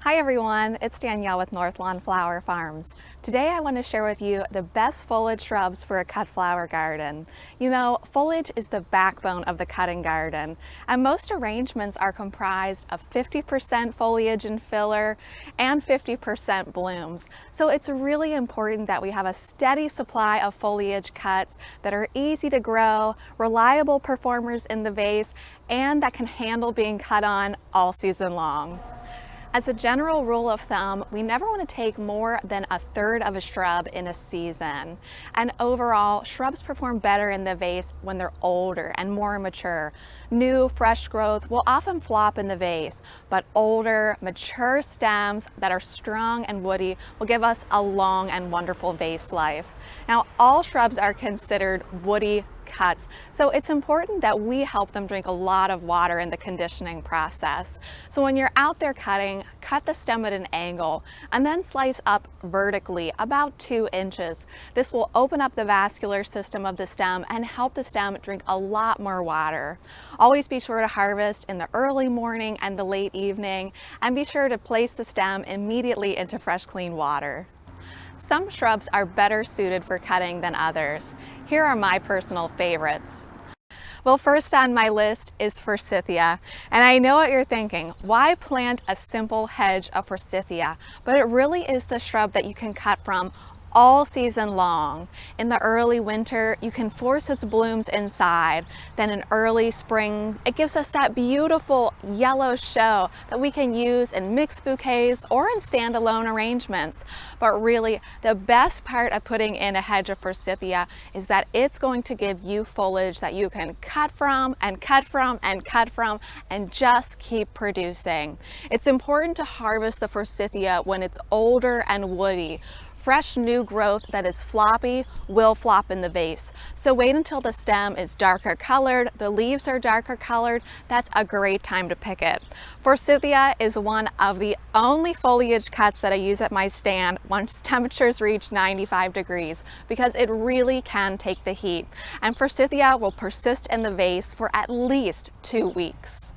Hi everyone, it's Danielle with Northlawn Flower Farms. Today I want to share with you the best foliage shrubs for a cut flower garden. You know, foliage is the backbone of the cutting garden, and most arrangements are comprised of 50% foliage and filler and 50% blooms. So it's really important that we have a steady supply of foliage cuts that are easy to grow, reliable performers in the vase, and that can handle being cut on all season long. As a general rule of thumb, we never want to take more than a third of a shrub in a season. And overall, shrubs perform better in the vase when they're older and more mature. New, fresh growth will often flop in the vase, but older, mature stems that are strong and woody will give us a long and wonderful vase life. Now, all shrubs are considered woody cuts, so it's important that we help them drink a lot of water in the conditioning process. So when you're out there cutting, cut the stem at an angle and then slice up vertically about 2 inches. This will open up the vascular system of the stem and help the stem drink a lot more water. Always be sure to harvest in the early morning and the late evening, and be sure to place the stem immediately into fresh, clean water. Some shrubs are better suited for cutting than others. Here are my personal favorites. Well, first on my list is Forsythia, and I know what you're thinking. Why plant a simple hedge of Forsythia? But it really is the shrub that you can cut from all season long. In the early winter, you can force its blooms inside. Then in early spring, it gives us that beautiful yellow show that we can use in mixed bouquets or in standalone arrangements. But really, the best part of putting in a hedge of Forsythia is that it's going to give you foliage that you can cut from and cut from and cut from and just keep producing. It's important to harvest the Forsythia when it's older and woody. Fresh new growth that is floppy will flop in the vase. So wait until the stem is darker colored, the leaves are darker colored. That's a great time to pick it. Forsythia is one of the only foliage cuts that I use at my stand once temperatures reach 95 degrees because it really can take the heat. And Forsythia will persist in the vase for at least 2 weeks.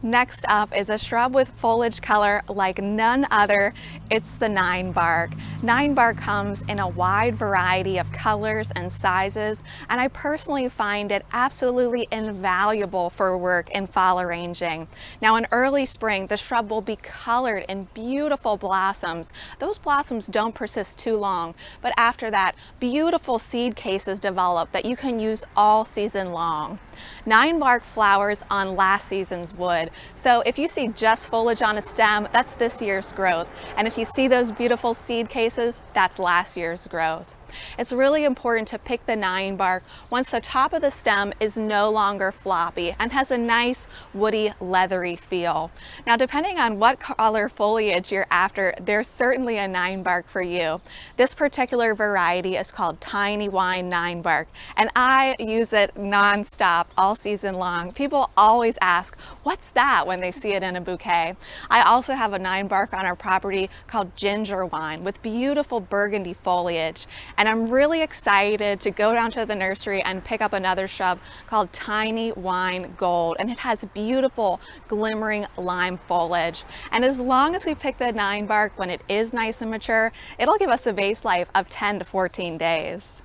Next up is a shrub with foliage color like none other. It's the Ninebark. Ninebark comes in a wide variety of colors and sizes, and I personally find it absolutely invaluable for work in fall arranging. Now in early spring, the shrub will be colored in beautiful blossoms. Those blossoms don't persist too long, but after that, beautiful seed cases develop that you can use all season long. Ninebark flowers on last season's wood. So if you see just foliage on a stem, that's this year's growth. And if you see those beautiful seed cases, that's last year's growth. It's really important to pick the Ninebark once the top of the stem is no longer floppy and has a nice woody leathery feel. Now depending on what color foliage you're after, there's certainly a Ninebark for you. This particular variety is called Tiny Wine Ninebark, and I use it non-stop all season long. People always ask, what's that, when they see it in a bouquet. I also have a Ninebark on our property called Ginger Wine with beautiful burgundy foliage. And I'm really excited to go down to the nursery and pick up another shrub called Tiny Wine Gold, and it has beautiful glimmering lime foliage. And as long as we pick the Ninebark when it is nice and mature, it'll give us a vase life of 10 to 14 days.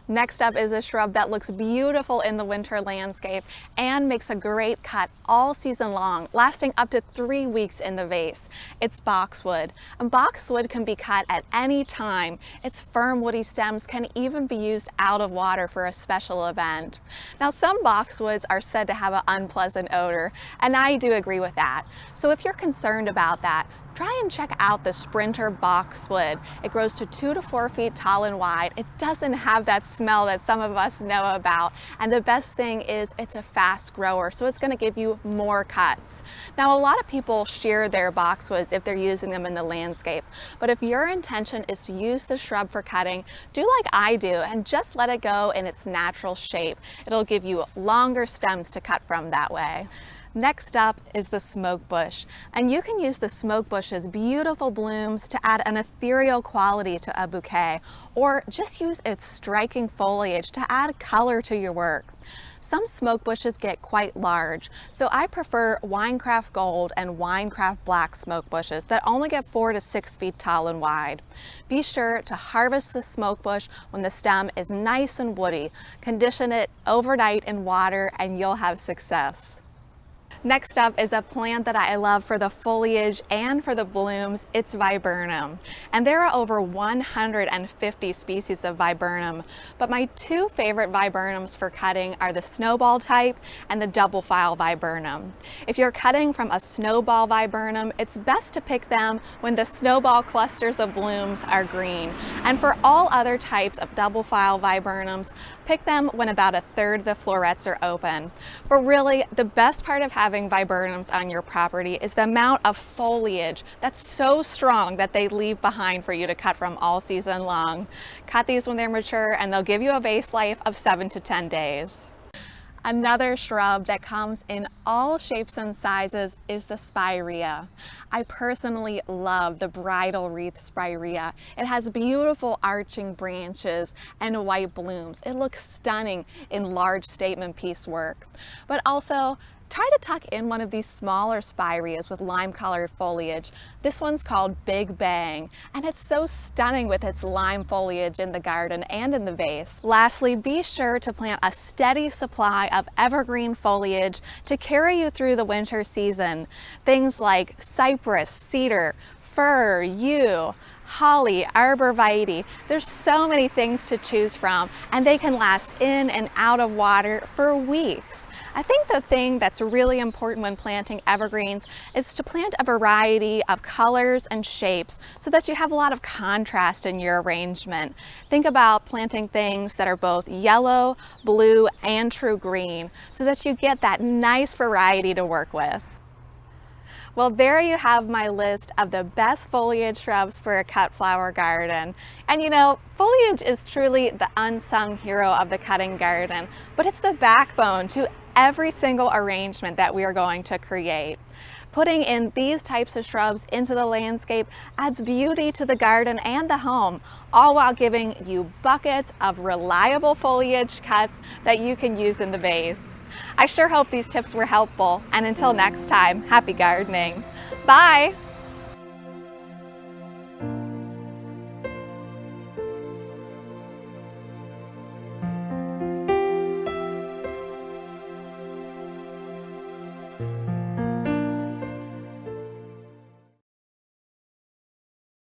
Next up is a shrub that looks beautiful in the winter landscape and makes a great cut all season long, lasting up to 3 weeks in the vase. It's Boxwood. And Boxwood can be cut at any time. Its firm woody stems can even be used out of water for a special event. Now some boxwoods are said to have an unpleasant odor, and I do agree with that. So if you're concerned about that, try and check out the Sprinter Boxwood. It grows to 2 to 4 feet tall and wide. It doesn't have that smell that some of us know about. And the best thing is it's a fast grower, so it's gonna give you more cuts. Now, a lot of people shear their boxwoods if they're using them in the landscape. But if your intention is to use the shrub for cutting, do like I do and just let it go in its natural shape. It'll give you longer stems to cut from that way. Next up is the smoke bush, and you can use the smoke bush's beautiful blooms to add an ethereal quality to a bouquet, or just use its striking foliage to add color to your work. Some smoke bushes get quite large, so I prefer Winecraft Gold and Winecraft Black smoke bushes that only get 4 to 6 feet tall and wide. Be sure to harvest the smoke bush when the stem is nice and woody. Condition it overnight in water and you'll have success. Next up is a plant that I love for the foliage and for the blooms. It's viburnum. And there are over 150 species of viburnum, but my two favorite viburnums for cutting are the snowball type and the double file viburnum. If you're cutting from a snowball viburnum, it's best to pick them when the snowball clusters of blooms are green. And for all other types of double file viburnums, pick them when about a third of the florets are open. But really, the best part of having viburnums on your property is the amount of foliage that's so strong that they leave behind for you to cut from all season long. Cut these when they're mature and they'll give you a vase life of 7 to 10 days. Another shrub that comes in all shapes and sizes is the spiraea. I personally love the bridal wreath spiraea. It has beautiful arching branches and white blooms. It looks stunning in large statement piece work. But also, try to tuck in one of these smaller spireas with lime-colored foliage. This one's called Big Bang, and it's so stunning with its lime foliage in the garden and in the vase. Lastly, be sure to plant a steady supply of evergreen foliage to carry you through the winter season. Things like cypress, cedar, fir, yew, holly, arborvitae. There's so many things to choose from, and they can last in and out of water for weeks. I think the thing that's really important when planting evergreens is to plant a variety of colors and shapes so that you have a lot of contrast in your arrangement. Think about planting things that are both yellow, blue, and true green so that you get that nice variety to work with. Well, there you have my list of the best foliage shrubs for a cut flower garden. And you know, foliage is truly the unsung hero of the cutting garden, but it's the backbone to every single arrangement that we are going to create. Putting in these types of shrubs into the landscape adds beauty to the garden and the home, all while giving you buckets of reliable foliage cuts that you can use in the vase. I sure hope these tips were helpful, and until next time, happy gardening. Bye!